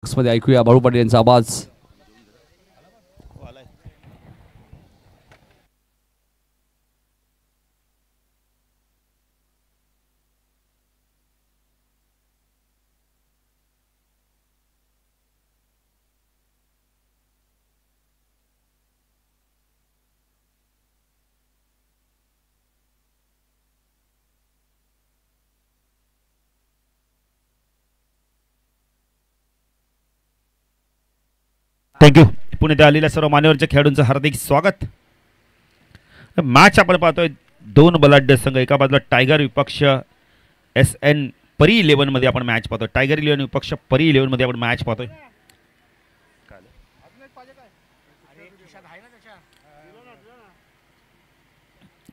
मध्ये ऐकूया बाळू पाटील यांचा आवाज. थँक्यू. पुण्यात आलेल्या सर्व मान्यवरच्या खेळाडूंचं हार्दिक स्वागत. मॅच आपण पाहतोय दोन बलाढ्य संघ, एका बाजूला टायगर विपक्ष SN परी 11 मध्ये आपण मॅच पाहतोय. टायगर 11 विपक्ष परी 11 मध्ये आपण मॅच पाहतोय.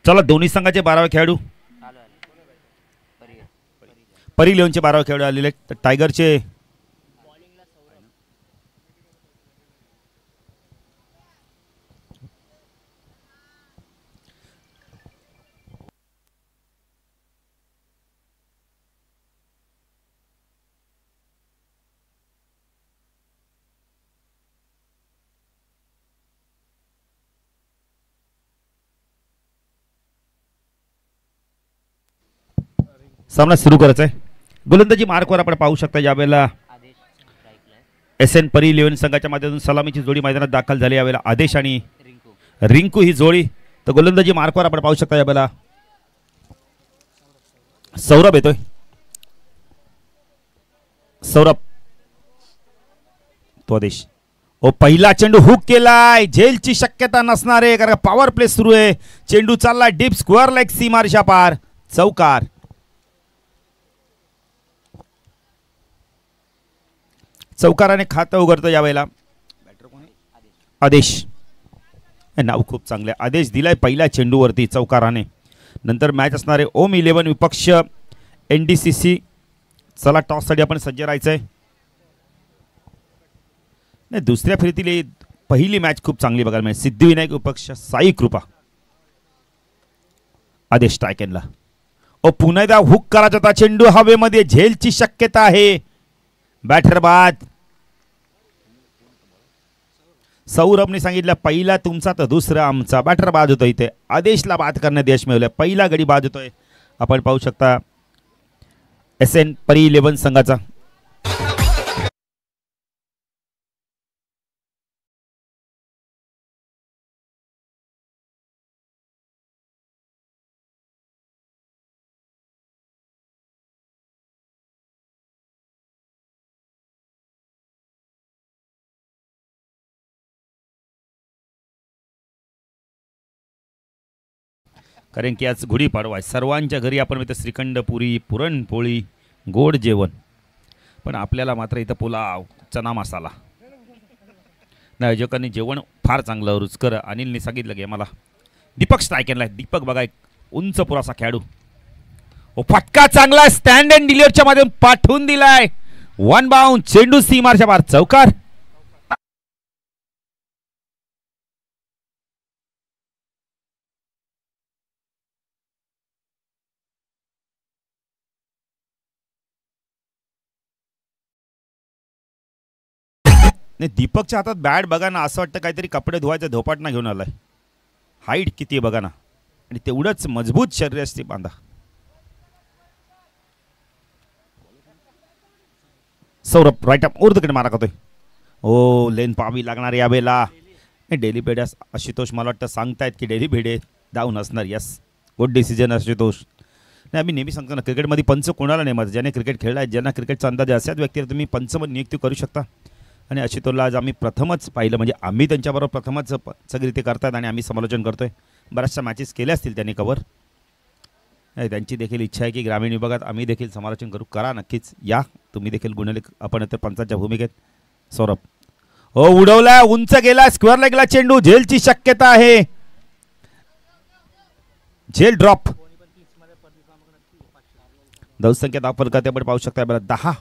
चला दोन्ही संघाचे 12 खेळाडू, परी 11चे 12 खेळाडू आलेले. टायगरचे सामना सुरू करायचा आहे. गोलंदाजी मार्कवर आपण पाहू शकता यावेळेला SN परी 11 संघाच्या माध्यमातून सलामीची जोडी मैदानात दाखल झाली. यावेळेला आदेश आणि रिंकू ही जोडी. तर गोलंदाजी मार्कवर आपण पाहू शकता यावेळेला सौरभ येतोय. सौरभ तो आदेश. ओ पहिला चेंडू हुक केलाय. झेलची शक्यता नसणार आहे कारण पॉवर प्ले सुरू आहे. चेंडू चालला डीप स्क्वेअर लेग सीमारेषा पार, चौकार. चौकाराने खातं उघडतं यावेळेला आदेश. नाव खूप चांगले. आदेश दिलाय पहिल्या चेंडूवरती चौकाराने. नंतर मॅच असणारे ओम 11 विपक्ष NDCC. चला टॉससाठी आपण सज्ज राहायचंय. नाही, दुसऱ्या फेरीतील पहिली मॅच खूप चांगली बघायला मिळेल. सिद्धिविनायक विपक्ष साई कृपा. आदेश टायकेनला. ओ पुन्हा एकदा हुक करायचा होता. चेंडू हवेमध्ये, झेलची शक्यता आहे. बॅटर बाद. सौरभने सांगितलं पहिला तुमचा तर दुसरा आमचा. बॅटर बाद होतो. इथे आदेशला बाद करण्यात यश मिळवलं. पहिला गडी बाद होतोय. आपण पाहू शकता SN परी 11 संघाचा. कारण की आज गुढीपाडवा आहे. सर्वांच्या घरी आपण इथं श्रीखंड, पुरी, पुरणपोळी, गोड जेवण. पण आपल्याला मात्र इथं पुलाव, चना मसाला. नाही, आयोजकांनी जेवण फार चांगलं रुचकर. अनिलने सांगितलं की मला. दीपक स्ट्रायकरला. दीपक बघा एक उंच पुरासा खेळाडू. ओ फटका चांगला स्टँड अँड डिलिव्हरच्या माध्यमातून पाठवून दिलाय. One bound. चेंडू सीमारच्या बाहेर, चौकार. नाही, दीपकच्या हातात बॅट बघा ना, असं वाटतं काहीतरी कपडे धुवायचं धोपाटना घेऊन आलाय. हाईट किती आहे बघा ना, आणि तेवढंच मजबूत शरीर असते बांधा. सौरभ राईट अप उर्दकडे मारा करतोय. ओ लेन पाहावी लागणार यावेळेला. डेली भेड आशुतोष मला वाटतं सांगतायत की डेली भेडे डाऊन असणार. Yes, good decision Ashutosh. नाही, आम्ही नेहमी सांगतो ना, क्रिकेटमध्ये पंच कोणाला नाही मारत. ज्याने क्रिकेट खेळला आहे, ज्यांना क्रिकेटचा अंदाज आहे, अशाच व्यक्तीला तुम्ही पंचमध्ये नियुक्ती करू शकता. आणि आशुतोषला आज आम्ही प्रथमच पाहिलं, म्हणजे आम्ही त्यांच्याबरोबर प्रथमच सगळी ते करतात आणि आम्ही समालोचन करतोय. बऱ्याचशा मॅचेस केल्या असतील त्यांनी कवर. त्यांची देखील इच्छा आहे की ग्रामीण विभागात आम्ही देखील समालोचन करू. करा नक्कीच, या तुम्ही देखील गुणलेख. आपण तर पंचाच्या भूमिकेत. सौरभ हो उडवला, उंच गेला, स्क्वेअर लेगला चेंडू. झेलची शक्यता आहे. झेल ड्रॉप. धावसंख्या दाखल करते आपण पाहू शकता. बरं 10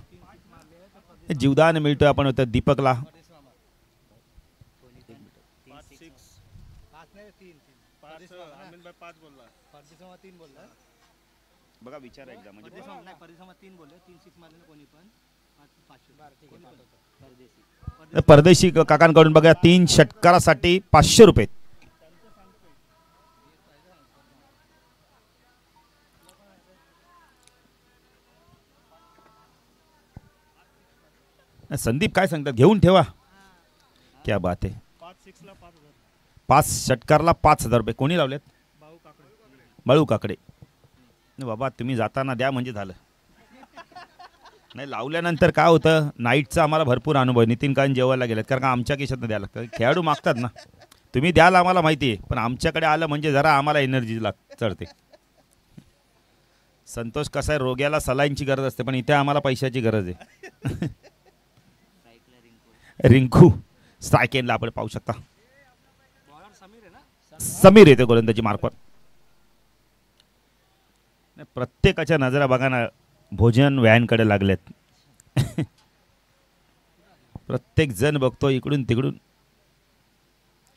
जीवदान मिळतोय आपण होतं दीपकला. बघा विचार एकदा म्हणजे 3 बोलले 3 6 मारले कोणी पण परदेशी काकांकडून बघा 3 षटकारासाठी 500 रुपये. संदीप काय सांगतात, घेऊन ठेवा. क्या बात आहे. 5 षटकारला 5,000 रुपये कोणी लावलेत? बाळू काकडे. बाबा तुम्ही जाताना द्या म्हणजे झालं. नाही लावल्यानंतर काय होतं, नाईटचा आम्हाला भरपूर अनुभव. नितीन कान जेवायला गेलेत कारण का आमच्या केशात द्यायला लागतं. खेळाडू मागतात ना, तुम्ही द्याल आम्हाला माहिती आहे, पण आमच्याकडे आलं म्हणजे जरा आम्हाला एनर्जी चढते. संतोष कसा आहे, रोग्याला सलाईनची गरज असते पण इथे आम्हाला पैशाची गरज आहे. रिंकू स्ट्रायकेनला आपण पाहू शकता. समीर येते गोलंदाजी मार्कवर. प्रत्येकाच्या नजरा बघा ना भोजन व्हॅनकडे लागलेत. प्रत्येक जण बघतो इकडून तिकडून.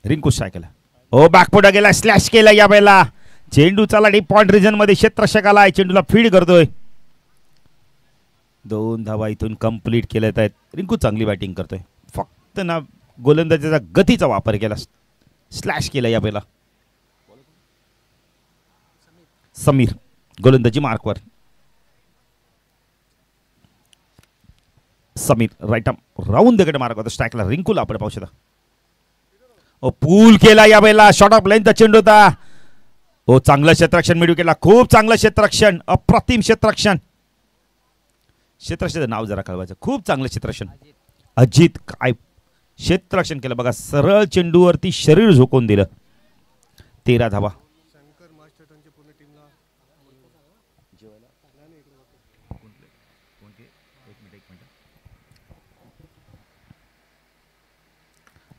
रिंकू स्ट्रायकेला. ओ बॅकफुटा गेला, स्लॅश केला या वेळेला. चेंडू चाला डीप पॉइंट रिजन मध्ये, क्षेत्ररक्षक आलाय, चेंडूला फीड करतोय. 2 धावा इथून कंप्लीट केल्यात आहेत. रिंकू चांगली बॅटिंग करतोय, फक्त ना गोलंदाजीचा गतीचा वापर केला. स्लॅश केला या वेळेला. समीर गोलंदाजी मार्कवर. समीर राईट आर्म राऊंड दगड मार्क होता स्ट्राईकला. रिंकूला आपण पाहू शकता. ओ पूल केला या वेळेला, शॉर्ट ऑफ लाईनचा चेंडू होता. ओ चांगलं क्षेत्ररक्षण मिळू केला, खूप चांगलं क्षेत्ररक्षण, अप्रतिम क्षेत्ररक्षण. क्षेत्ररक्षणाचं नाव जरा कळवायचं. खूप चांगलं क्षेत्ररक्षण. अजित काय क्षेत्ररक्षण केलं बघा, सरळ चेंडूवरती शरीर झोकून दिलं. 13 धावा.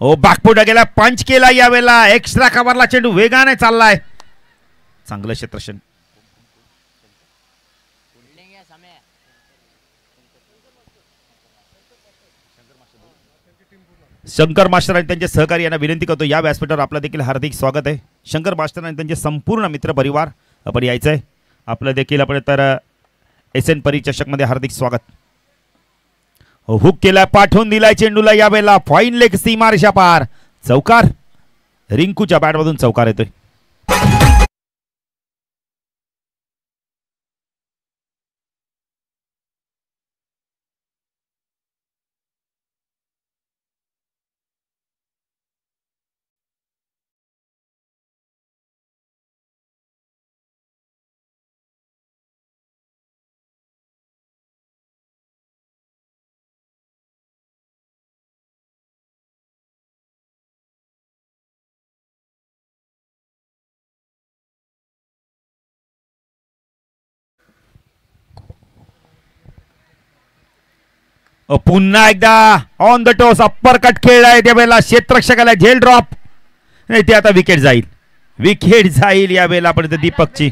ओ बॅकफुटा गेला, पंच केला या वेळेला. एक्स्ट्रा कव्हरला चेंडू वेगाने चाललाय. चांगलं क्षेत्ररक्षण. शंकर मास्टर आणि त्यांचे सहकारी यांना विनंती करतो, या व्यासपीठावर आपलं देखील हार्दिक स्वागत आहे. शंकर मास्टर आणि त्यांचे संपूर्ण मित्र परिवार आपण यायचं आहे. आपलं देखील आपण तर SN परिचषकमध्ये हार्दिक स्वागत. हुक केला, पाठवून दिलाय चेंडूला या वेळेला. फाईन लेग सीमारेषा पार. चौकार. रिंकूच्या बॅटमधून चौकार येतोय. पुन्हा एकदा on the toss upper cut खेळलाय त्या वेळेला. क्षेत्ररक्षकाला झेल ड्रॉप. नाही ते आता विकेट जाईल, विकेट जाईल या वेळेला. आपण दीपकची.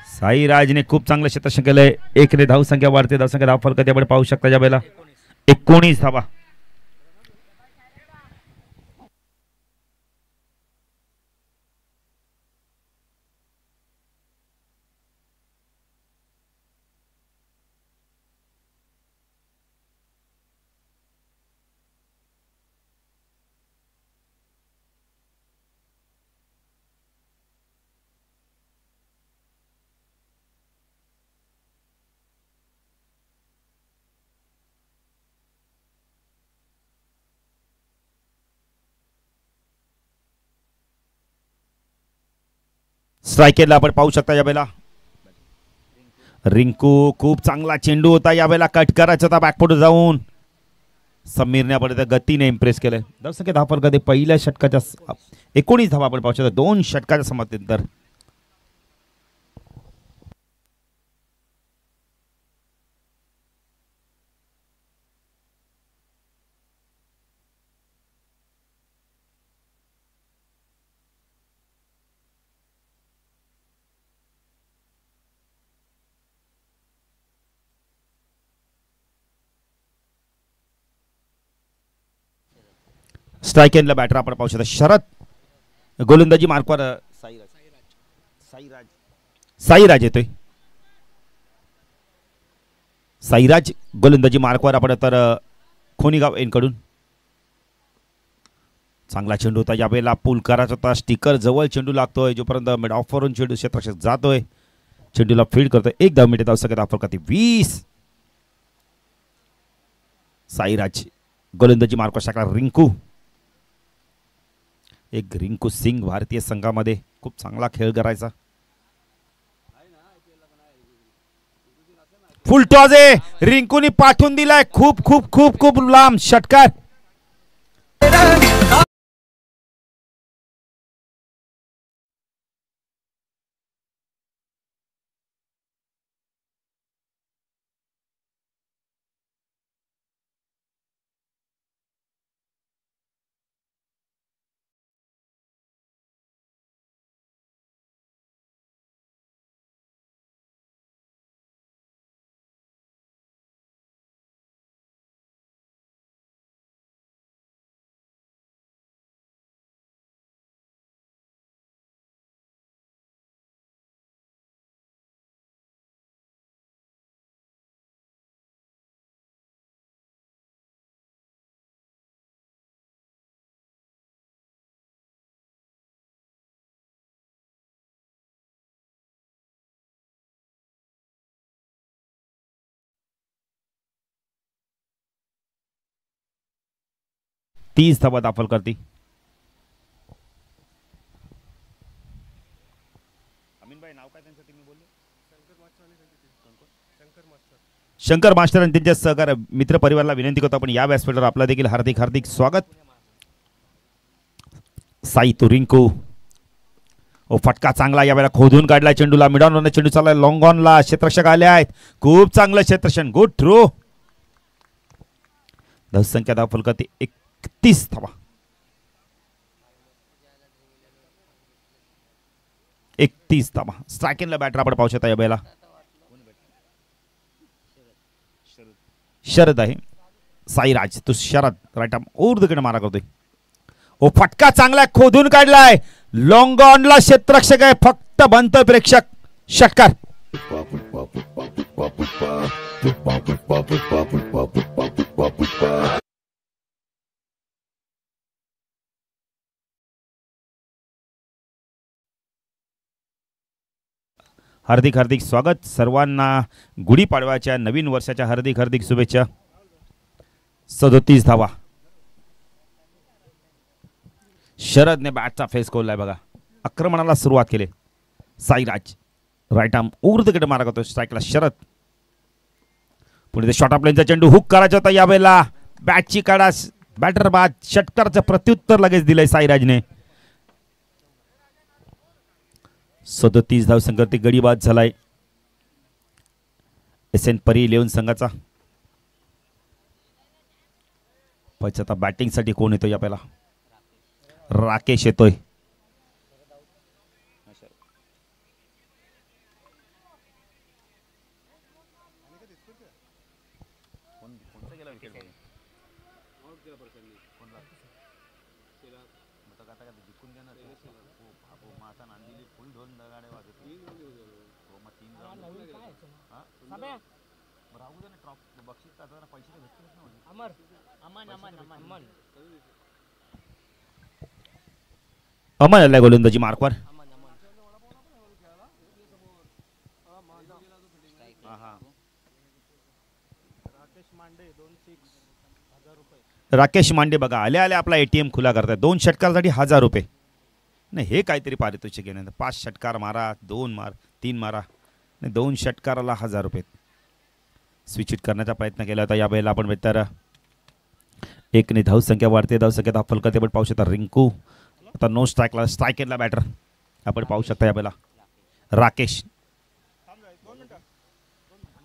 साईराजने खूप चांगलं क्षेत्ररक्षण केलंय. 1 ने धावसंख्या वाढते, धावसंख्या धाव फरक आपण पाहू शकता या वेळेला. 19 धावा. स्ट्रायकेला आपण पाहू शकता या वेळेला. रिंकू खूप चांगला चेंडू होता या वेळेला, कट करायचा होता बॅकफुट जाऊन. समीरने आपण त्या गतीने इम्प्रेस केलंय. धावसंख्या धाव फरक पहिल्या षटकाच्या 19 धावा आपण पाहू शकता 2 षटकाच्या समाप्तीनंतर. स्ट्राईक एंडला बॅटर आपण पाहू शकता शरद. गोलंदाजी मार्कवर साईराज येतोय. साईराज गोलंदाजी मार्कवर आपण तर खोनीगाव एनकडून चांगला चेंडू होता यावेळेला पूल करायचा होता स्टिकर जवळ चेंडू लागतोय जोपर्यंत मिड ऑफवरून चेंडू क्षेत्ररक्षक जातोय चेंडूला फील्ड करतोय 1 धाव धाव सकत फलकाती 20 साईराज गोलंदाजी मार्कवर टाकला रिंकू एक रिंकू सिंग भारतीय संघामध्ये खूप चांगला खेळ करायचा फुल टॉस आहे रिंकूनी पाठवून दिलाय खूप खूप खूप खूप लांब षटकार तीस धावा दाखल करती शंकर मास्टर आणि त्यांच्या सहकार मित्र परिवाराला विनंती करतो आपण या व्यासपीठावर आपला देखील हार्दिक हार्दिक स्वागत साई तो रिंकू ओ फटका चांगला यावेळेला खोदून काढला चेंडूला मिडॉन चेंडू चाललाय लॉंग ऑनला क्षेत्ररक्षक आले आहेत खूप चांगलं क्षेत्ररक्षण गुड थ्रो धावसंख्या दाखल करते 31 धावा 31 धावा स्ट्रायकिंगला बॅटर आपण पाहू शकता या वेळेला शरद आहे साईराज तो शरद राईट आर्म ऊर्ध्वकडे मारा करतोय ओ फटका चांगला खोदून काढलाय लॉंग ऑनला क्षेत्ररक्षक आहे फक्त बनतोय प्रेक्षक षटकार हार्दिक हार्दिक स्वागत सर्वांना गुढीपाडव्याच्या नवीन वर्षाच्या हार्दिक हार्दिक शुभेच्छा 37 धावा शरदने बॅटचा फेस खोललाय बघा आक्रमणाला सुरुवात केली साईराज राईट आर्म ऊर्ध्वकडे मारा करतो स्ट्राईकला शरद पुढे शॉर्ट ऑफ लाईनचा चेंडू हुक करायचा होता यावेळेला बॅटची काढा बॅटर बाद षटकारचं प्रत्युत्तर लगेच दिलंय साईराजने 37 धाव संघाती गडी बाद झालाय SN परी 11 संघाचा आता बॅटिंग साठी कोण येतो यावेळेला राकेश येतोय अमन आलाय गोलंदाजी मार्कवर राकेश मांडे बघा आले आले आपला ATM खुला करताय 2 षटकारासाठी 1000 रुपये नाही हे काहीतरी पारितोषिक घेण्यात 5 षटकार मारा 2 मार 3 मारा 2 षटकाराला 1000 रुपये स्विच हिट करण्याचा प्रयत्न केला होता या वेळेला आपण बेहतर एकने धाव संख्या वाढते धाव संख्या दाखल करते आपण पाहू शकता रिंकू आता नो स्ट्राईकला स्ट्रायकरला बॅटर आपण पाहू शकता या वेळेला राकेश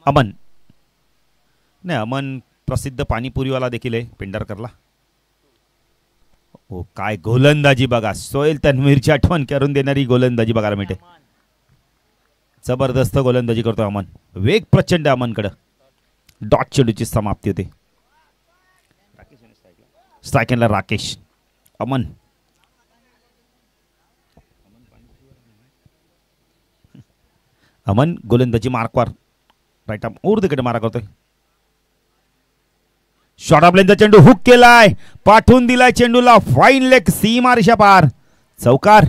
अमन नाही अमन प्रसिद्ध पाणीपुरीवाला देखील आहे पेंढारकरला ओ काय गोलंदाजी बघा सोहेल तन्वीरची आठवण करून देणारी गोलंदाजी बघायला मिळते जबरदस्त गोलंदाजी करतो अमन वेग प्रचंड अमनकडे डॉट चेंडूची समाप्ती होते स्ट्रायकरला राकेश अमन अमन गोलंदाजी मार्कवर राईट आर्म ऊर्ध्वकडे मारा करतोय शॉर्ट ऑफ लेनचा चेंडू हुक केलाय, पाठवून दिलाय चेंडूला, फाईन लेग, सीमा रेषा पार, चौकार.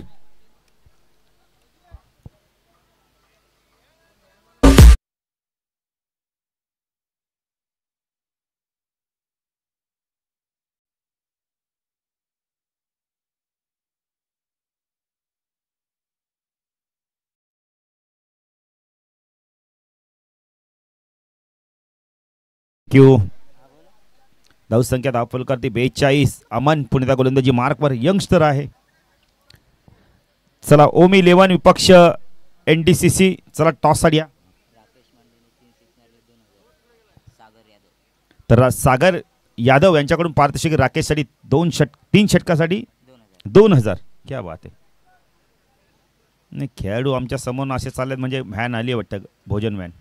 धावसंख्या धावफल करते 42. अमन पुण्याचा गोलंदाजी मार्कवर, यंगस्टर आहे. चला ओम 11 विपक्ष एनडीसीसी. चला टॉस साठी या. तर सागर यादव यांच्याकडून पारितोषिक राकेशसाठी 3 षटकासाठी 2000. क्या बात आहे. नाही खेळाडू आमच्या समोर असे चाललेत म्हणजे व्हॅन आली वाटतं, भोजन व्हॅन.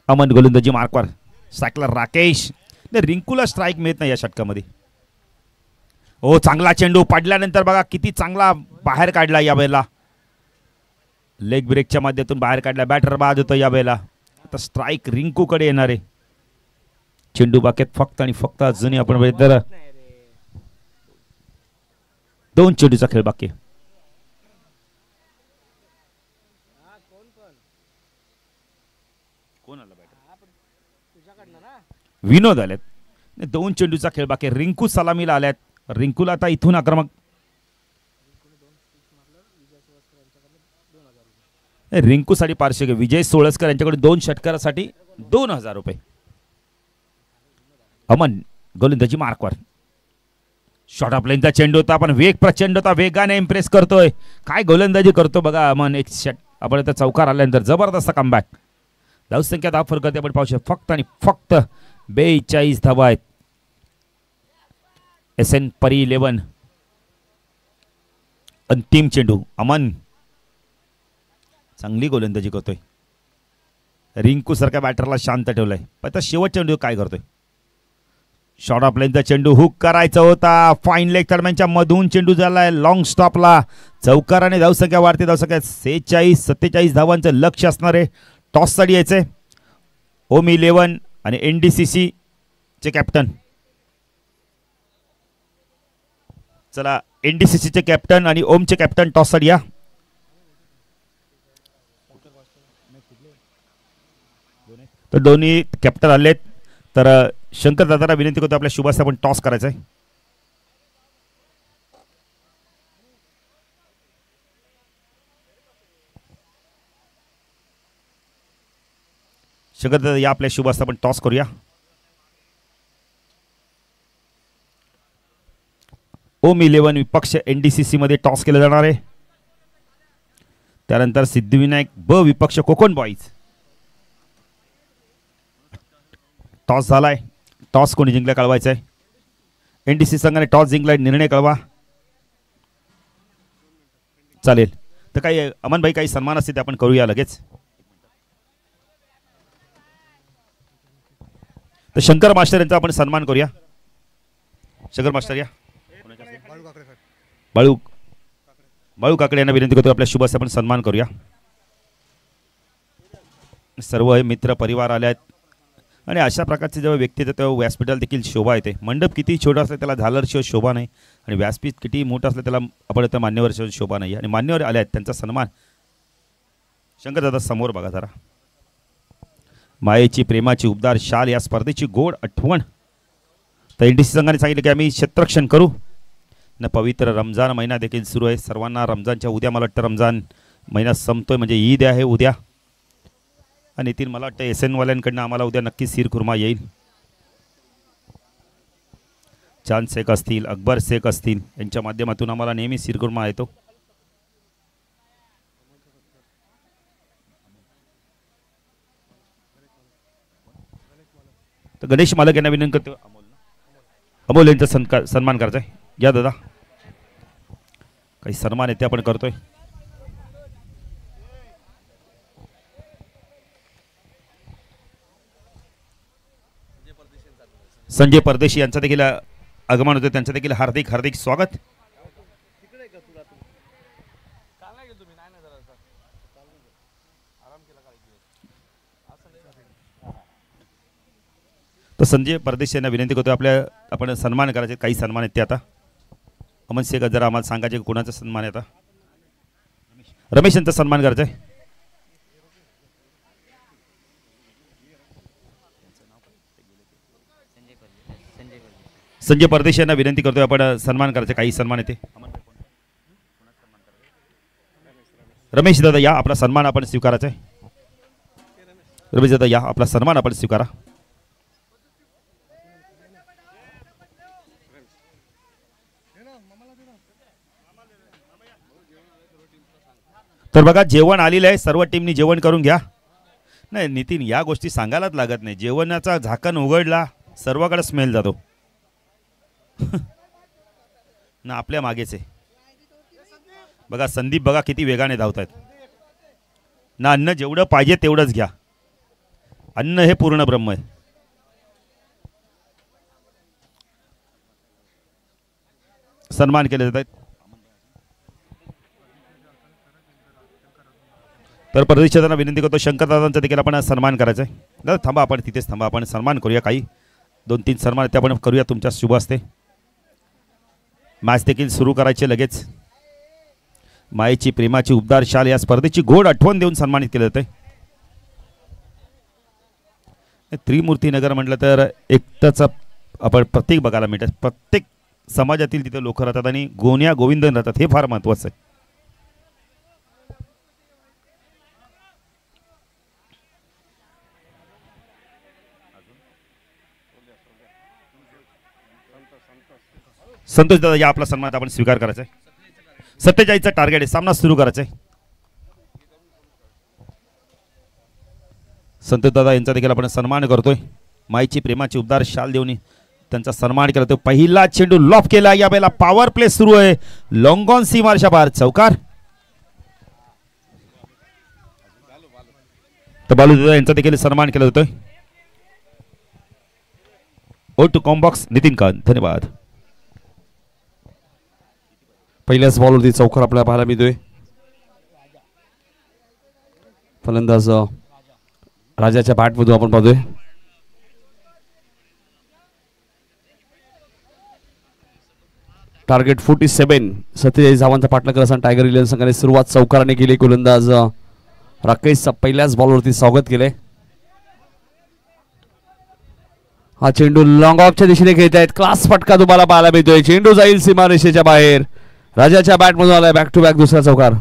अमन गोलंदाजी मार्कवर, सायकलर राकेश. रिंकूला स्ट्राईक मिळत नाही या षटकामध्ये. हो चांगला चेंडू पडल्यानंतर बघा किती चांगला बाहेर काढला या वेळेला, लेग ब्रेकच्या माध्यमातून बाहेर काढला. बॅटर बाद होतो या वेळेला. आता स्ट्राईक रिंकूकडे येणार आहे. चेंडू बाकेत फक्त आणि फक्त अजूनही आपण बघितलं 2 चेंडूचा खेळ बाकी. विनोद आलेत. 2 चेंडूचा खेळ बाकी. रिंकू सलामीला आल्यात. रिंकूला आता इथून आक्रमक. रिंकूसाठी पार्श्व विजय सोळसकर यांच्याकडे 2 षटकारासाठी 2000 रुपये. अमन गोलंदाजी मार्कवर, शॉर्ट ऑफ लेनचा चेंडू होता, पण वेग प्रचंड होता, वेगाने इम्प्रेस करतोय. काय गोलंदाजी करतो बघा अमन. एक शट आपण आता चौकार आल्यानंतर जबरदस्त कमबॅक. धावसंख्या धाव फरक करते आपण पाहू शकतो. फक्त आणि फक्त 42 धावा आहेत. SN परी 11. अंतिम चेंडू. अमन चांगली गोलंदाजी करतोय. रिंकू सारख्या बॅटरला शांत ठेवलाय. पण आता शेवट चेंडू काय करतोय. शॉर्ट ऑफ लेनचा चेंडू हुक करायचा होता, फाईन लेग दरम्यानच्या मधून चेंडू झालाय लॉंग स्टॉपला. चौकाराने धावसंख्या वाढते. धावसंख्या 46-47 धावांचं लक्ष असणार आहे. टॉस साठी यायचंय. ओम 11 आणि एनडीसीसी चे कॅप्टन. चला एनडीसीसी चे कॅप्टन आणि ओमचे कॅप्टन टॉस साठी या. तर दोन्ही कॅप्टन आलेत. तर शंकर दादाला विनंती करतो आपल्या शुभास आपण टॉस करायचा आहे. शंकर दादा या आपल्या शुभास आपण टॉस करूया. ओम 11 विपक्ष एनडीसीसी मध्ये टॉस केलं जाणार आहे. त्यानंतर सिद्धिविनायक ब विपक्ष कोकण बॉईज. टॉस झालाय. टॉस कोणी जिंकला कळवायचं आहे. एनडीसी संघाने टॉस जिंकलाय, निर्णय कळवा. चालेल. तर काही अमन भाई काही सन्मान असते ते आपण करूया लगेच. तर शंकर मास्टर यांचा आपण सन्मान करूया. शंकर मास्टर या. बाळू काकडे यांना विनंती करतो आपल्या शुभास आपण सन्मान करूया. सर्व हे मित्र परिवार आले आहेत आणि अशा प्रकारचे जेव्हा व्यक्ती येतात तेव्हा व्यासपीठाला देखील शोभा येते. मंडप किती छोटा असला त्याला झालरशिवाय शोभा नाही आणि व्यासपीठ किती मोठं असलं त्याला आपण आता मान्यवरशिवाय शोभा नाही. आणि मान्यवर आले आहेत त्यांचा सन्मान. शंकर दादा समोर बघा जरा. मायेची प्रेमाची उबदार शाल या स्पर्धेची गोड आठवण. तर एनडीसी संघाने सांगितलं की आम्ही क्षेत्ररक्षण करू न. पवित्र रमजान महिना देखील सुरू आहे. सर्वांना रमजानच्या उद्या मला वाटतं रमजान महिना संपतोय म्हणजे ईद आहे उद्या. आणि येथील मला वाटतं SN वाल्यांकडनं आम्हाला उद्या नक्की सीरखुर्मा येईल. चांद शेख असतील, अकबर शेख असतील यांच्या माध्यमातून आम्हाला नेहमी सीरखुर्मा येतो. तर गणेश मालक यांना विनंती करतो अमोल यांचा सन्मान करायचा आहे. या दादा काही सन्मान येते आपण करतोय. संजय परदेशी यांचा देखील आगमन होते. त्यांचं देखील हार्दिक हार्दिक स्वागत. तर संजय परदेशी यांना विनंती करतो आपण सन्मान करायचे, काही सन्मान आहेत ते आता अमन शेख जरा आम्हाला सांगायचे कोणाचा सन्मान आहे. आता रमेश यांचा सन्मान करायचा आहे. संजय परदेशी यांना विनंती करतोय आपण सन्मान करायचे, काही सन्मान येते. रमेश दादा या, आपला सन्मान आपण स्वीकारायचा आहे. रमेश दादा या, आपला सन्मान आपण स्वीकारा. तर बघा जेवण आलेलं आहे, सर्व टीमनी जेवण करून घ्या. नाही नितीन, या गोष्टी सांगायलाच लागत नाही. जेवणाचा झाकण उघडला सर्वाकडे स्मेल जातो ना, आपल्या मागेच आहे. बघा संदीप बघा किती वेगाने धावत आहेत ना. अन्न जेवढं पाहिजे तेवढंच घ्या, अन्न हे पूर्ण ब्रह्म आहे. सन्मान केले जात आहेत. तर परदेशांना विनंती करतो, शंकरदादांचा देखील आपण सन्मान करायचा आहे. दादा थांबा, आपण तिथेच थांबा, आपण सन्मान करूया. काही 2-3 सन्मान ते आपण करूया तुमच्या शुभ असते. मॅच देखील सुरू करायचे लगेच. मायेची प्रेमाची उबदार शाल या स्पर्धेची गोड आठवण देऊन सन्मानित केलं जाते. त्रिमूर्ती नगर म्हटलं तर एकटाच आपण प्रत्येक बघायला मिळतात. प्रत्येक समाजातील तिथे लोक राहतात आणि गोन्या गोविंदन राहतात, हे फार महत्त्वाचं आहे. संतोष दादा या, आपला सन्मान आपण स्वीकार करायचा आहे. 47चा टार्गेट आहे, सामना सुरू करायचा आहे. संतोष दादा यांचा देखील आपण सन्मान करतोय. माईची प्रेमाची उबदार शाल देऊन त्यांचा सन्मान करतोय. पहिला चेंडू लॉफ केला, या वेळेला पॉवर प्ले सुरू आहे. लॉंग ऑन सीमारच्या बाहेर चौकार. तर बालू दादा यांचा देखील सन्मान केला जातोय. ओ टू कॉम्बॉक्स नितीन कांत, धन्यवाद. पहिल्याच बॉलवरती चौकार आपल्याला पाहायला मिळतोय. फलंदाज राजाच्या बॅटमधून आपण पाहतोय. टार्गेट 47. 47 धावांचा पाठलाग असताना टायगर इलेव्हन संघाने सुरुवात चौकाराने केली. गोलंदाज राकेशचा पहिल्याच बॉलवरती स्वागत केले. हा चेंडू लॉंग ऑफच्या दिशेने खेळत आहेत. क्लास फटका तुम्हाला पाहायला मिळतोय. चेंडू जाईल सीमारेषेच्या बाहेर. राजाच्या बॅटमधून आलाय बॅक टू बॅक दुसरा चौकार.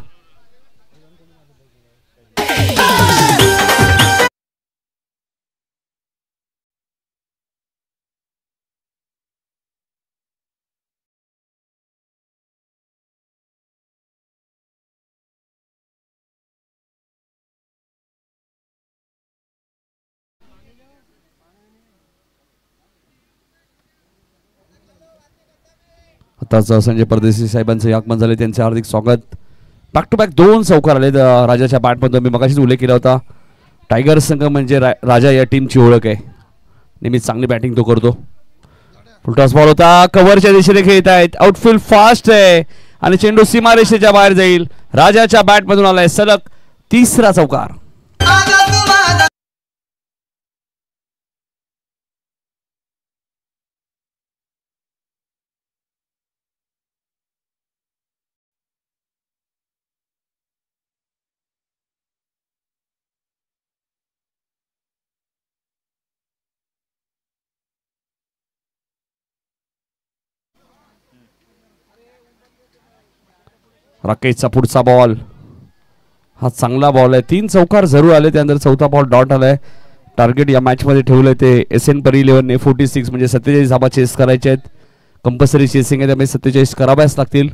आताच संजय परदेशी साहेबांचे आगमन झाले, त्यांचे हार्दिक स्वागत. बॅक टू बॅक 2 चौकार आले राजाच्या बॅटमधून. मी मगाशीच उल्लेख केला होता, टायगर संघ म्हणजे राजा या टीमची ओळख आहे. नेहमीच चांगली बॅटिंग तो करतो. फुलटॉस बॉल होता, कव्हरच्या दिशेने खेळत आहेत. आउटफील्ड फास्ट आहे आणि चेंडू सीमारेषेच्या बाहेर जाईल. राजाच्या बॅटमधून आलाय सलग तिसरा चौकार. राकेशचा पुढचा बॉल, हा चांगला बॉल आहे. 3 चौकार जरूर आले, त्यानंतर चौथा बॉल डॉट आलाय. टार्गेट या मॅच मध्ये ठेवलंय ते SN पर 11 46 म्हणजे 47 धाबा चेस करायचे आहेत. कंपल्सरी चेसिंग आहे, त्यामुळे 47 कराव्याच लागतील.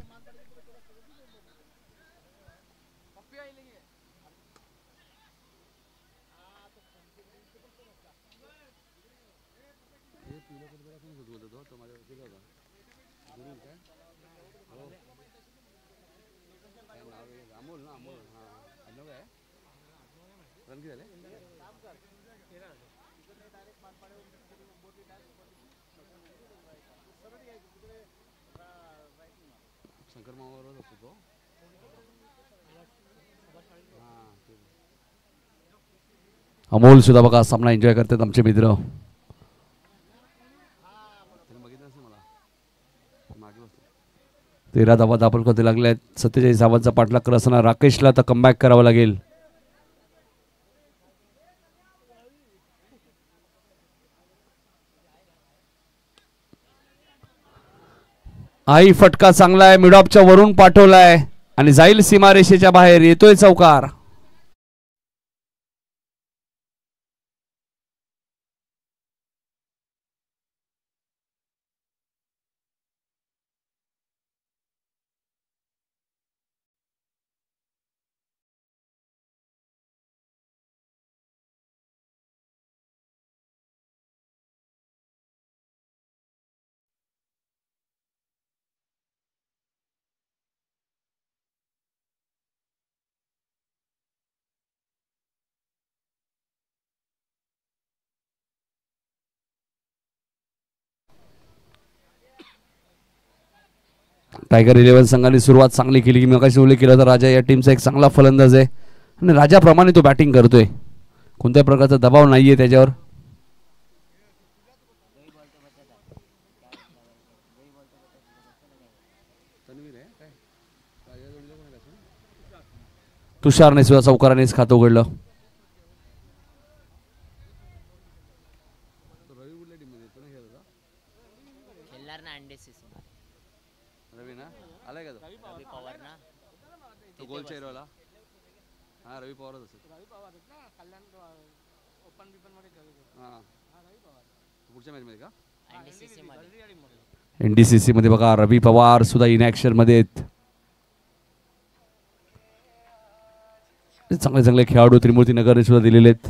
अमोल सुद्धा बघा सामना एन्जॉय करतात आमचे मित्र. 13 धावा दाखल करते लागले आहेत. 47 धावांचा पाठलाग करत असताना राकेशला तर कमबॅक करावं लागेल. आई फटका चांगला आहे, मिडॉपच्या वरून पाठवलाय आणि जाईल सीमारेषेच्या बाहेर. येतोय चौकार. टायगर 11 संघाने सुरुवात चांगली केली की मगाशी उल्लेख केला तर राजा या टीमचा एक चांगला फलंदाज आहे आणि राजाप्रमाणे तो बॅटिंग करतोय. कोणत्या प्रकारचा दबाव नाहीये त्याच्यावर. तुषारने सुद्धा चौकारानेच खातं उघडलं. रवी पवारच असेल. पुढच्या मॅच मध्ये का एनडीसीसी मध्ये बघा रवी पवार सुद्धा इनॅक्शन मध्ये आहेत. चांगले चांगले खेळाडू त्रिमूर्ती नगरने सुद्धा दिलेले आहेत.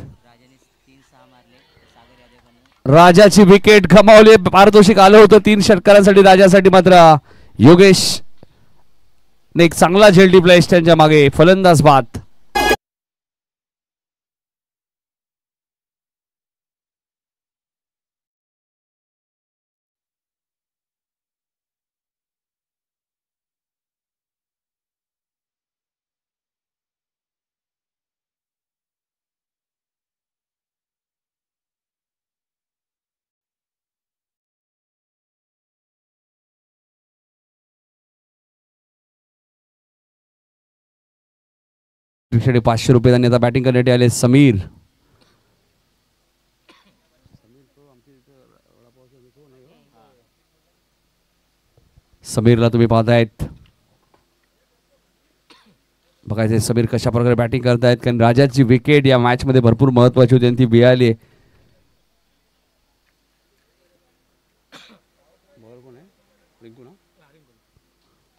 राजाची विकेट गमावली. पारितोषिक आलं होतं 3 षटकारांसाठी राजासाठी, मात्र योगेश ने एक चांगला झेल टिपला त्यांच्या मागे. फलंदाज बाद. ₹500 त्यांनी आता बॅटिंग करण्यासाठी आले. समीर समीरला तुम्ही पाहतायत. बघायचे समीर कशा प्रकारे बॅटिंग करतायत, कारण राजाची विकेट या मॅच मध्ये भरपूर महत्वाची होती आणि ती मिळाली.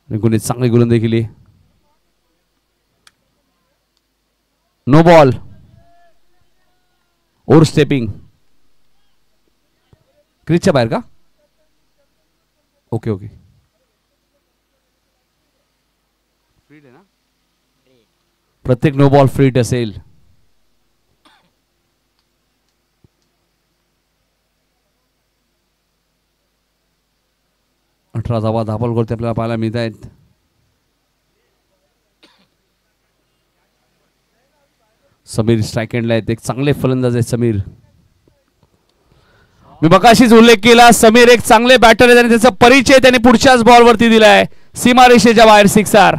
रिंकूने चांगली गोलंदाजी केली. No ball. Over stepping. क्रिजच्या बाहेर का? Okay okay. प्रत्येक नो बॉल फ्रीट असेल. अठरा धावा धापल करते आपल्याला पाहायला मिळत आहेत. समीर स्ट्राईक एंडला आहेत. एक चांगले फलंदाज आहेत समीर. मी मगाशीच उल्लेख केला, समीर एक चांगले बॅटर आहेत आणि त्याचा परिचय त्याने पुढच्याच बॉलवरती दिलाय. सीमारेषेच्या बाहेर सिक्सर.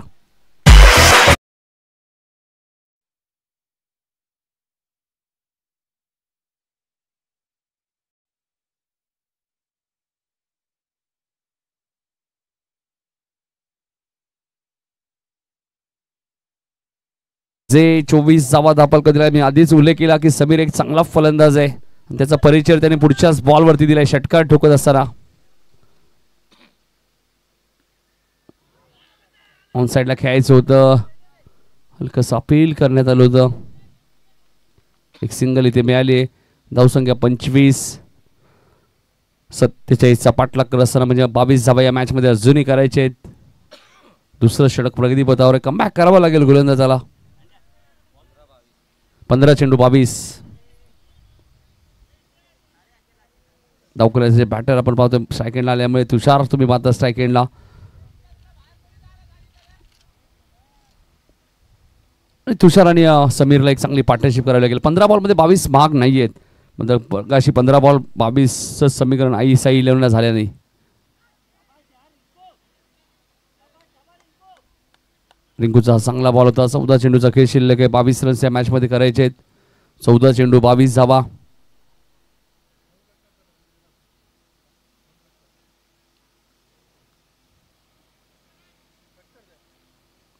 जे 24 धावा धापल दिला. मी आधीच उल्लेख केला की समीर एक चांगला फलंदाज आहे. त्याचा परिचय त्याने पुढच्याच बॉलवरती दिलाय षटकार ठोकत असताना. ऑन साइडला खेळायचं होतं, हलकस अपील करण्यात आलं होतं. एक सिंगल इथे मिळाली. धावसंख्या 25. 47चा पाठलाग करत असताना म्हणजे 22 धावा या मॅच मध्ये अजूनही करायचे आहेत. दुसरं षटक प्रगतीपथावर. कमबॅक करावं लागेल गोलंदाजाला. 15 चेंडू 22. धावकऱ्याचे बॅटर आपण पाहतो स्ट्राईक एंडला आल्यामुळे. तुषार तुम्ही पाहता स्ट्राईक एंडला. तुषार आणि समीरला एक चांगली पार्टनरशिप करावी लागेल. 15 बॉलमध्ये 22 मार्क नाही आहेत. म्हणजे अशी 15 बॉल 22 समीकरण आई साई 11 झाल्या नाही. रिंकूचा चांगला बॉल होता. 14 चेंडूचा खेळ शिल्लक आहे. 22 रन्स या मॅच मध्ये करायचे आहेत. 14 चेंडू 22 धावा.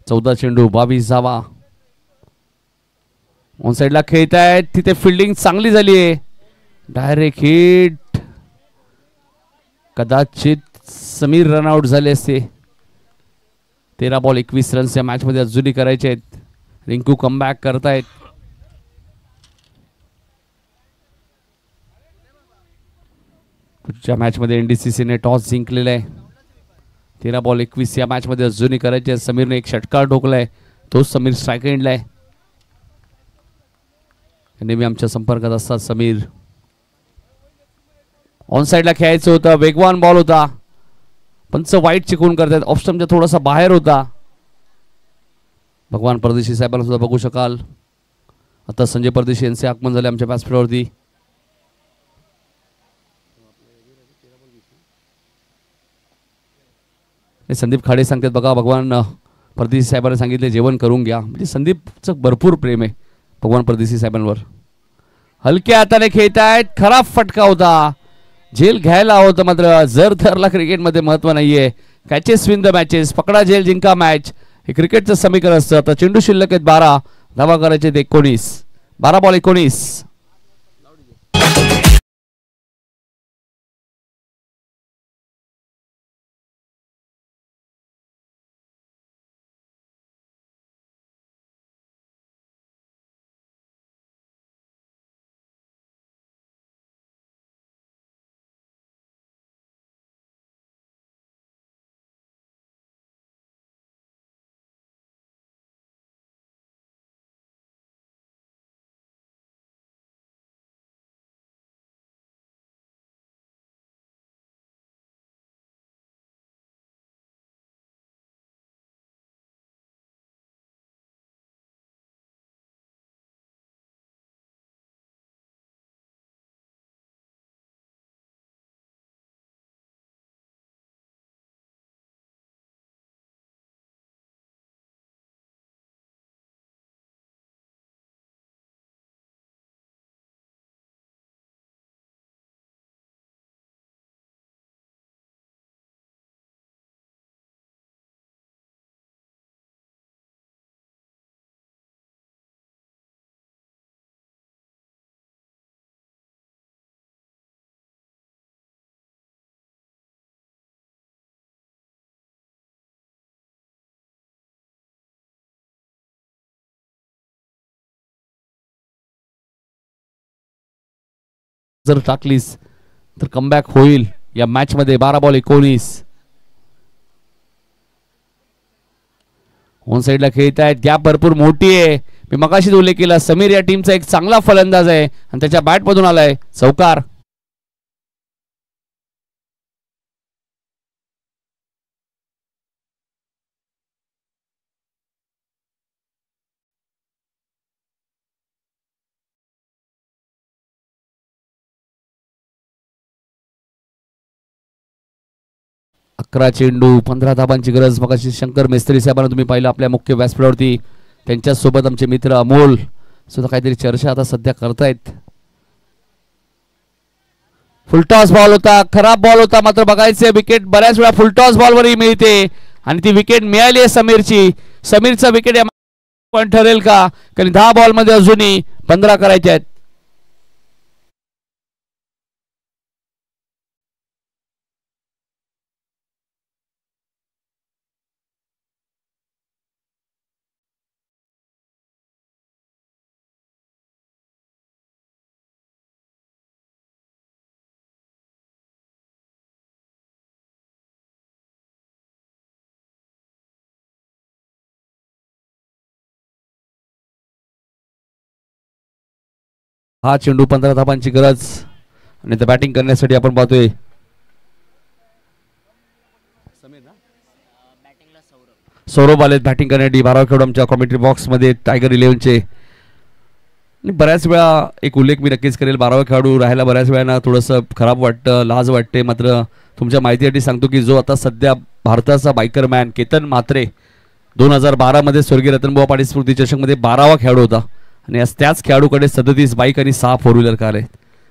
चौदा चेंडू 22 धावा. ऑन साइडला खेळत आहेत. तिथे फिल्डिंग चांगली झाली आहे. Direct hit. कदाचित समीर रनआउट झाले असते. 13 बॉल 21 रन्स या मॅच मध्ये अजूनही करायचे आहेत. रिंकू कमबॅक करतायत. पुढच्या मॅच मध्ये एनडीसीसीने टॉस जिंकलेला आहे. 13 बॉल 21 या मॅच मध्ये अजूनही करायचे आहेत. समीरने एक षटकार ठोकलाय. तोच समीर स्ट्राईक एंडला आहे. नेहमी आमच्या संपर्कात असतात समीर. ऑन साइडला खेळायचं होतं. वेगवान बॉल होता. पंच वाईट चिकून करतात. ऑफ स्टंपच्या थोडासा बाहेर होता. भगवान परदेशी साहेबांना सुद्धा बघू शकाल. आता संजय परदेशी यांचे आगमन झाले आमच्या व्यासपीठावरती. संदीप खाडे सांगतात बघा भगवान परदेशी साहेबांना सांगितले जेवण करून घ्या. म्हणजे संदीपचं भरपूर प्रेम आहे भगवान परदेशी साहेबांवर. हलक्या हाताने खेळतायत. खराब फटका होता. झेल घ्यायला होतं मात्र जर धरला क्रिकेटमध्ये महत्व नाहीये. Catches win the matches. पकडा झेल जिंका मॅच हे क्रिकेटचं समीकरण असतं. आता चेंडू शिल्लक आहेत 12. धावा करायचे 19. 12 बॉल 19. जर टाकलीस तर कमबॅक होईल या मॅच मध्ये. 12 बॉल 19. ऑन साइडला खेळत आहेत. गॅप भरपूर मोठी आहे. मी मगाशीच उल्लेख केला समीर या टीमचा एक चांगला फलंदाज आहे आणि त्याच्या बॅट मधून आलाय चौकार. अकरा चेंडू 15 धाबांची गरज. मगाशी शंकर मेस्त्री साहेबांना तुम्ही पाहिलं आपल्या मुख्य व्यासपीठावरती. त्यांच्यासोबत आमचे मित्र अमोल सुद्धा काहीतरी चर्चा आता सध्या करतायत. फुलटॉस बॉल होता. खराब बॉल होता मात्र बघायचे विकेट बऱ्याच वेळा फुलटॉस बॉलवरही मिळते आणि ती विकेट मिळाली आहे समीरची. समीरचा विकेट पॉईंट ठरेल का? कारण 10 बॉल मध्ये अजूनही 15 करायचे आहेत. हा चेंडू 15 धाबांची गरज आणि ते बॅटिंग करण्यासाठी आपण पाहतोय सौरभ आले बॅटिंग करण्यासाठी. 12 खेळाडू आमच्या कॉमेंट्री बॉक्स मध्ये टायगर 11चे. बऱ्याच वेळा एक उल्लेख मी नक्कीच करेल. 12 खेळाडू राहायला बऱ्याच वेळा थोडंसं खराब वाटतं, लाज वाटते. मात्र तुमच्या माहितीसाठी सांगतो की जो आता सध्या भारताचा बायकर मॅन केतन म्हात्रे 2012 मध्ये स्वर्गीय रतनबुवा पाटील स्मृती चषकमध्ये 12वा खेळाडू होता आणि आज त्याच खेळाडूकडे 37 बाईक आणि 6 फोर व्हीलर कार आहेत.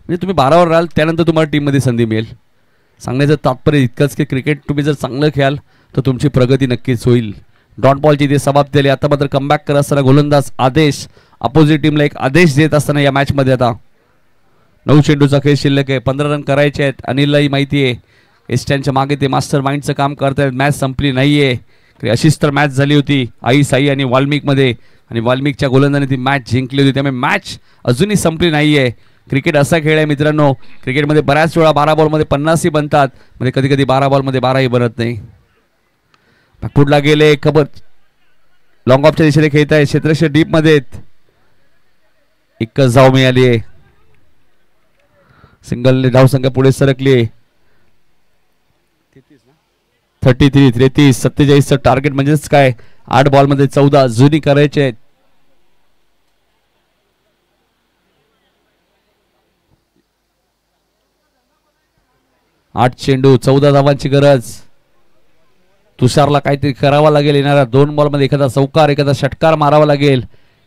म्हणजे तुम्ही 12वर राहाल त्यानंतर तुम्हाला टीममध्ये संधी मिळेल. सांगण्याचं तात्पर्य इतकंच की क्रिकेट तुम्ही जर चांगलं खेळाल तर तुमची प्रगती नक्कीच होईल. डॉट बॉलची ते समाप्ती झाली. आता मात्र कमबॅक करत असताना गोलंदाज आदेश अपोजिट टीमला एक आदेश देत असताना या मॅचमध्ये आता 9 चेंडूचा खेळ शिल्लक आहे. 15 रन करायचे आहेत. अनिललाही माहिती आहे एस्टॅनच्या मागे ते मास्टर माइंडचं काम करतायत. मॅच संपली नाही आहे. अशीच तर मॅच झाली होती आई साई आणि वाल्मिकमध्ये आणि वाल्मिकच्या गोलंदाजाने ती मॅच जिंकली होती. त्यामुळे मॅच अजूनही संपली नाही आहे. क्रिकेट असा खेळ आहे मित्रांनो, क्रिकेटमध्ये बऱ्याच वेळा 12 बॉलमध्ये 50ही बनतात, म्हणजे कधी कधी 12 बॉलमध्ये 12ही बनत नाही. पुढला गेले खबर लॉंग ऑफच्या दिशेने खेळत आहे. क्षेत्रक्षे डीप मध्ये एकच धाव मिळाली आहे. सिंगल धावसंख्या पुढे सरकली. 33 47 टार्गेट म्हणजेच काय 8 बॉलमध्ये 14 जुनी करायचे आहेत. आठ चेंडू 14 धावांची गरज. तुषारला काहीतरी करावा लागेल. येणाऱ्या 2 बॉलमध्ये एखादा चौकार एखादा षटकार मारावा लागेल.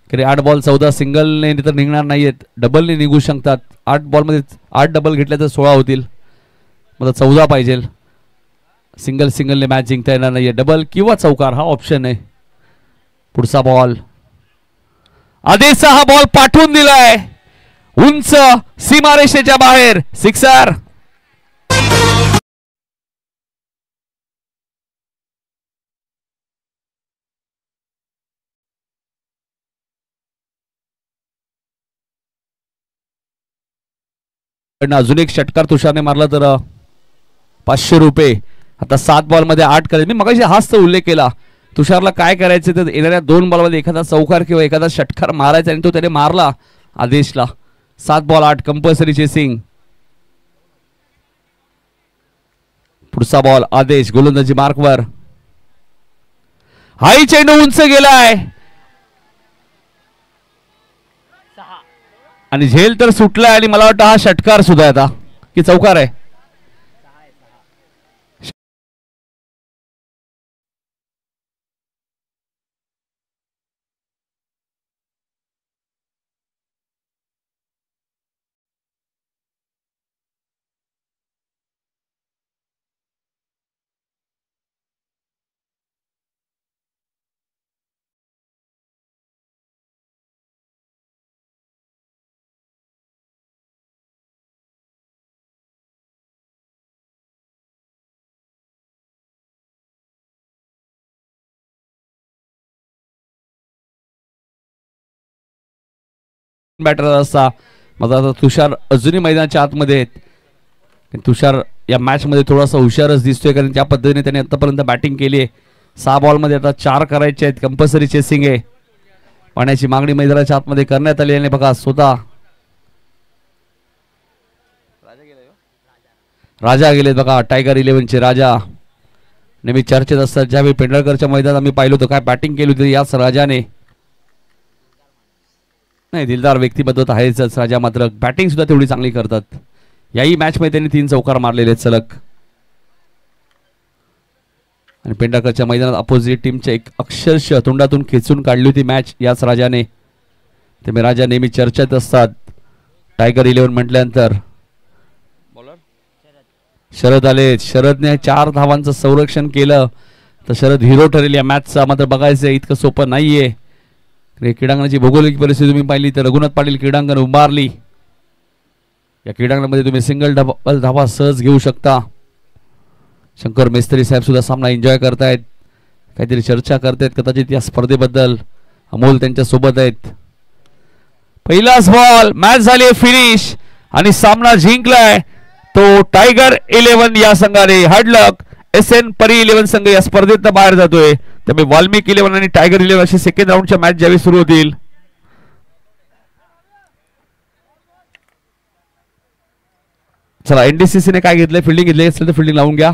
8 बॉल 14 सिंगलने तर निघणार नाहीयेत, डबलने निघू शकतात. 8 बॉलमध्ये 8 डबल घेतल्या तर 16 होतील. मला 14 पाहिजे. सिंगलने मॅच जिंकता येणार नाहीये. डबल किंवा चौकार हा ऑप्शन आहे. पुढचा बॉल आदेशचा हा बॉल पाठवून दिलाय उंच सीमारेषेच्या बाहेर. सिक्सर. अजून एक षटकार तुषारने मारला तर 500 रुपये. आता 7 बॉलमध्ये 8 करायचे. मी मगाशी हाच तर उल्लेख केला. तुषारला काय करायचं तर येणाऱ्या 2 बॉलमध्ये एखादा चौकार किंवा एखादा षटकार मारायचा आणि तो त्याने मारला आदेशला. 7 बॉल 8 कंपल्सरी चेसिंग. पुढचा बॉल आदेश गोलंदाजी मार्कवर. हाई चेंडू उंच गेलाय आणि झेल तर सुटलाय आणि मला वाटतं हा षटकार सुद्धा आता की चौकार आहे. बॅटर असता माझा आता तुषार अजूनही मैदानाच्या आतमध्ये आहेत. तुषार या मॅच मध्ये थोडासा हुशारच दिसतोय कारण त्या पद्धतीने त्याने आतापर्यंत बॅटिंग केली आहे. 6 बॉलमध्ये आता 4 करायचे आहेत. कंपल्सरी चेसिंग आहे. पाण्याची मागणी मैदानाच्या आतमध्ये करण्यात आली आणि बघा स्वतः राजा गेलेत बघा. टायगर 11चे राजा नेहमी चर्चेत असतात. ज्यावेळी पेंढारकरच्या मैदानात आम्ही पाहिलो होतो काय बॅटिंग केली होती याच राजाने. नाही दिलदार व्यक्तिमत्व आहेच राजा, मात्र बॅटिंग सुद्धा तेवढी चांगली करतात. याही मॅच मध्ये त्यांनी 3 चौकार मारलेले आहेत सलग. आणि पेंढारकरच्या मैदानात अपोजिट टीमच्या एक अक्षरशः तोंडातून खेचून काढली होती मॅच याच राजाने. त्यामुळे राजा नेहमी चर्चेत असतात. टायगर 11 म्हटल्यानंतर शरद आले. शरदने 4 धावांचं संरक्षण केलं तर शरद हिरो ठरेल या मॅचचा. मात्र बघायचं इतकं सोपं नाहीये. क्रीडांगणाची भौगोलिक परिस्थिती तुम्ही पाहिली तर रघुनाथ पाटील क्रीडांगण उभारली. या क्रीडांगणामध्ये तुम्ही सिंगल डबल धावा सहज घेऊ शकता. शंकर मेस्त्री साहेब सुद्धा सामना एन्जॉय करतायत. काहीतरी चर्चा करतायत कदाचित या स्पर्धेबद्दल. अमोल त्यांच्या सोबत आहेत. पहिलाच बॉल मॅच झाली फिनिश आणि सामना जिंकलाय तो टायगर 11 या संघाने. Hard luck. SN परी 11 संघ या स्पर्धेत बाहेर जातोय. त्यामुळे वाल्मिक 11 आणि टायगर 11 अशी सेकंड राऊंडच्या मॅच ज्यावेळी सुरू होतील. चला NDCC ने काय घेतलंय फिल्डिंग घेतली असेल तर फिल्डिंग लावून घ्या.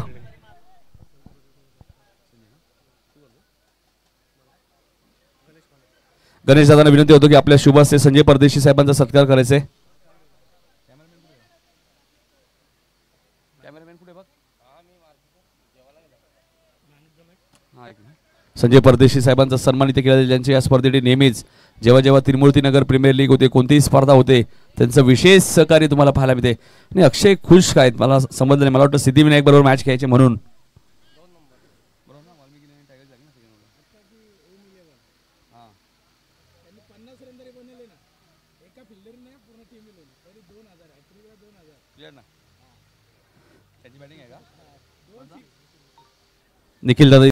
गणेश दादांना विनंती होतो की आपल्या शुभास्ते संजय परदेशी साहेबांचा सत्कार करायचे. संजय परदेशी साहेबांचा सन्मान इथे केला जाईल, ज्यांची या स्पर्धेसाठी नेहमीच जेव्हा जेव्हा त्रिमूर्तीनगर प्रीमियर लीग होते, कोणतीही स्पर्धा होते, त्यांचं विशेष सहकार्य तुम्हाला पाहायला मिळते. आणि अक्षय खुश काय मला समजलं नाही, मला वाटतं सिद्धिविनायक बरोबर मॅच खेळायचे म्हणून. निखिल दादा